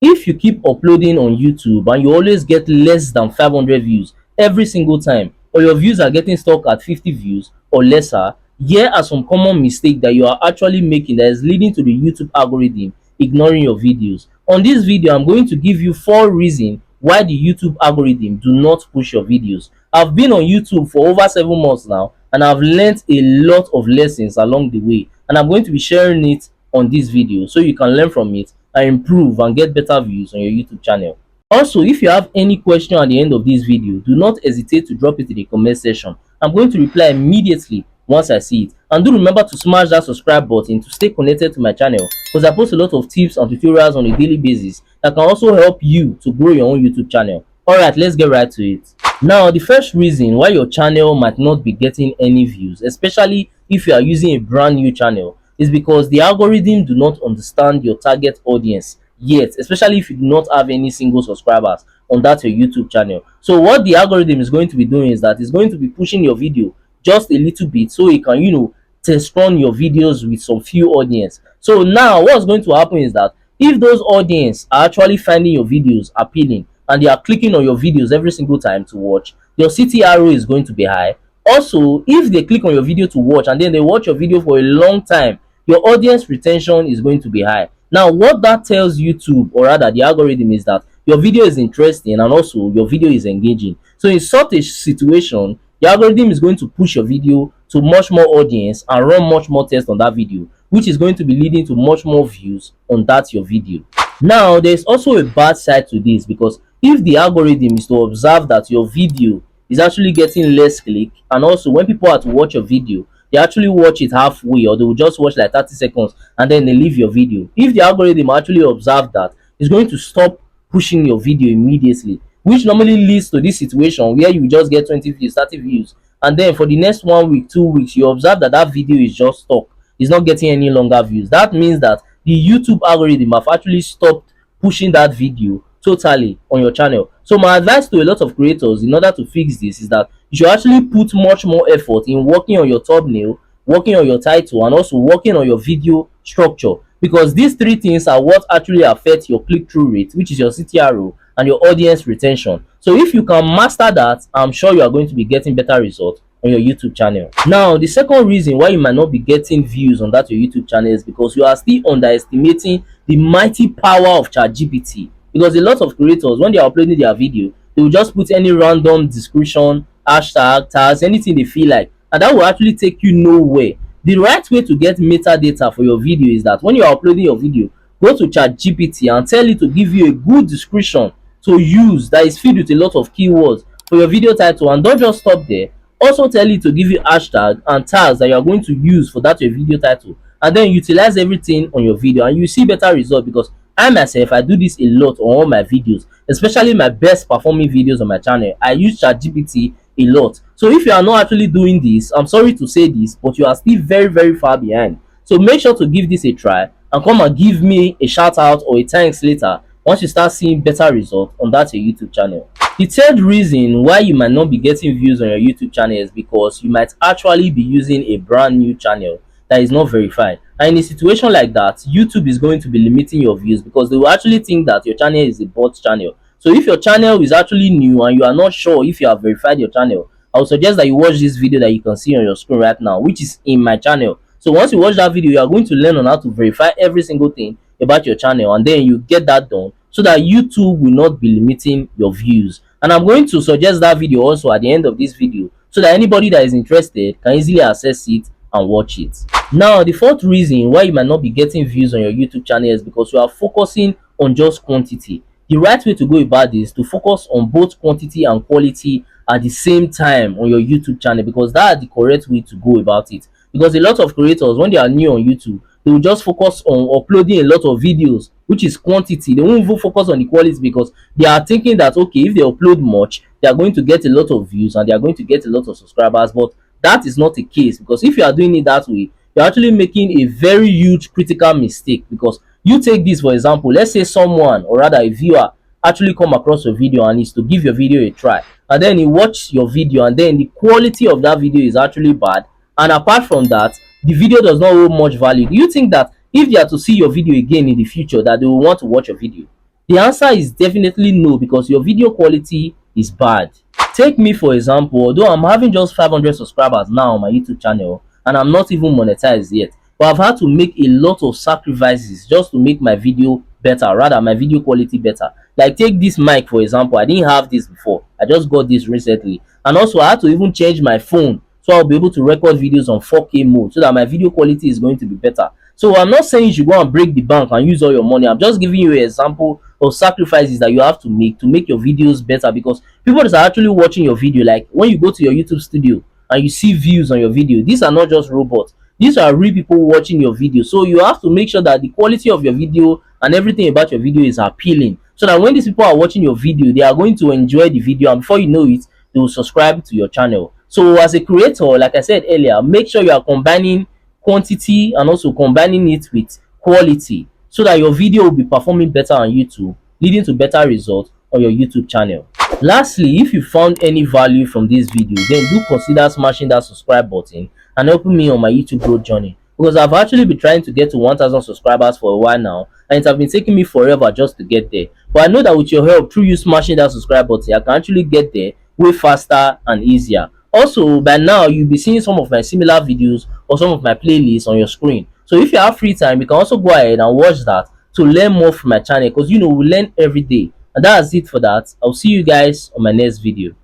If you keep uploading on YouTube and you always get less than 500 views every single time, or your views are getting stuck at 50 views or lesser, here are some common mistakes that you are actually making that is leading to the YouTube algorithm ignoring your videos. On this video, I'm going to give you 4 reasons why the YouTube algorithm do not push your videos. I've been on YouTube for over 7 months now, and I've learned a lot of lessons along the way, and I'm going to be sharing it on this video so you can learn from it and improve and get better views on your YouTube channel. Also, if you have any question at the end of this video, do not hesitate to drop it in the comment section. I'm going to reply immediately once I see it. And do remember to smash that subscribe button to stay connected to my channel, because I post a lot of tips and tutorials on a daily basis that can also help you to grow your own YouTube channel. Alright, let's get right to it. Now, the first reason why your channel might not be getting any views, especially if you are using a brand new channel, is because the algorithm do not understand your target audience yet, especially if you do not have any single subscribers on that your YouTube channel. So what the algorithm is going to be doing is that it's going to be pushing your video just a little bit so it can, test run your videos with some few audience. So now what's going to happen is that if those audience are actually finding your videos appealing and they are clicking on your videos every single time to watch, your CTRO is going to be high. Also, if they click on your video to watch and then they watch your video for a long time, your audience retention is going to be high. Now, what that tells YouTube, or rather the algorithm, is that your video is interesting and also your video is engaging. So in such a situation, the algorithm is going to push your video to much more audience and run much more tests on that video, which is going to be leading to much more views on that your video. Now, there's also a bad side to this, because if the algorithm is to observe that your video is actually getting less click, and also when people are to watch your video, they actually watch it halfway, or they will just watch like 30 seconds and then they leave your video. If the algorithm actually observe that, it's going to stop pushing your video immediately, which normally leads to this situation where you just get 20 views, 30 views, and then for the next 1 week, 2 weeks, you observe that that video is just stuck, it's not getting any longer views. That means that the YouTube algorithm have actually stopped pushing that video totally on your channel. So my advice to a lot of creators in order to fix this is that you should actually put much more effort in working on your thumbnail, working on your title, and also working on your video structure, because these 3 things are what actually affect your click-through rate, which is your CTRO, and your audience retention. So if you can master that, I'm sure you are going to be getting better results on your YouTube channel. Now, the second reason why you might not be getting views on that your YouTube channel is because you are still underestimating the mighty power of ChatGPT. Because a lot of creators, when they are uploading their video, they will just put any random description, hashtag, tags, anything they feel like, and that will actually take you nowhere. The right way to get metadata for your video is that when you are uploading your video, go to ChatGPT and tell it to give you a good description to use that is filled with a lot of keywords for your video title, and don't just stop there. Also tell it to give you hashtag and tags that you are going to use for that your video title, and then utilize everything on your video, and you see better results. Because I myself, I do this a lot on all my videos, especially my best performing videos on my channel. I use ChatGPT a lot. So if you are not actually doing this, I'm sorry to say this, but you are still very far behind. So make sure to give this a try and come and give me a shout out or a thanks later once you start seeing better results on that your YouTube channel. The third reason why you might not be getting views on your YouTube channel is because you might actually be using a brand new channel that is not verified. And in a situation like that, YouTube is going to be limiting your views, because they will actually think that your channel is a bot channel. So if your channel is actually new and you are not sure if you have verified your channel, I would suggest that you watch this video that you can see on your screen right now, which is in my channel. So once you watch that video, you are going to learn on how to verify every single thing about your channel, and then you get that done so that YouTube will not be limiting your views. And I'm going to suggest that video also at the end of this video, so that anybody that is interested can easily access it and watch it. Now, the fourth reason why you might not be getting views on your YouTube channel is because you are focusing on just quantity. The right way to go about this is to focus on both quantity and quality at the same time on your YouTube channel, because that's the correct way to go about it. Because a lot of creators, when they are new on YouTube, they will just focus on uploading a lot of videos, which is quantity. They won't even focus on the quality, because they are thinking that, okay, if they upload much, they are going to get a lot of views and they are going to get a lot of subscribers. But that is not the case, because if you are doing it that way, you're actually making a very huge critical mistake. Because you take this for example, let's say someone, or rather a viewer, actually come across your video and is to give your video a try, and then he watch your video and then the quality of that video is actually bad, and apart from that, the video does not hold much value. Do you think that if they are to see your video again in the future, that they will want to watch your video? The answer is definitely no, because your video quality is bad. Take me for example, although I'm having just 500 subscribers now on my YouTube channel and I'm not even monetized yet, but I've had to make a lot of sacrifices just to make my video better, rather my video quality better. Like take this mic for example, I didn't have this before, I just got this recently, and also I had to even change my phone so I'll be able to record videos on 4K mode so that my video quality is going to be better. So I'm not saying you should go and break the bank and use all your money. I'm just giving you an example of sacrifices that you have to make your videos better, because people that are actually watching your video, like when you go to your YouTube studio and you see views on your video, these are not just robots, these are real people watching your video. So you have to make sure that the quality of your video and everything about your video is appealing, so that when these people are watching your video, they are going to enjoy the video, and before you know it, they will subscribe to your channel. So as a creator, like I said earlier, make sure you are combining quantity and also combining it with quality, so that your video will be performing better on YouTube, leading to better results on your YouTube channel. Lastly, if you found any value from this video, then do consider smashing that subscribe button and helping me on my YouTube growth journey, because I've actually been trying to get to 1000 subscribers for a while now, and it has been taking me forever just to get there. But I know that with your help, through you smashing that subscribe button, I can actually get there way faster and easier. Also, by now you'll be seeing some of my similar videos or some of my playlists on your screen. So if you have free time, you can also go ahead and watch that to learn more from my channel, because we learn every day. And that's it for that. I'll see you guys on my next video.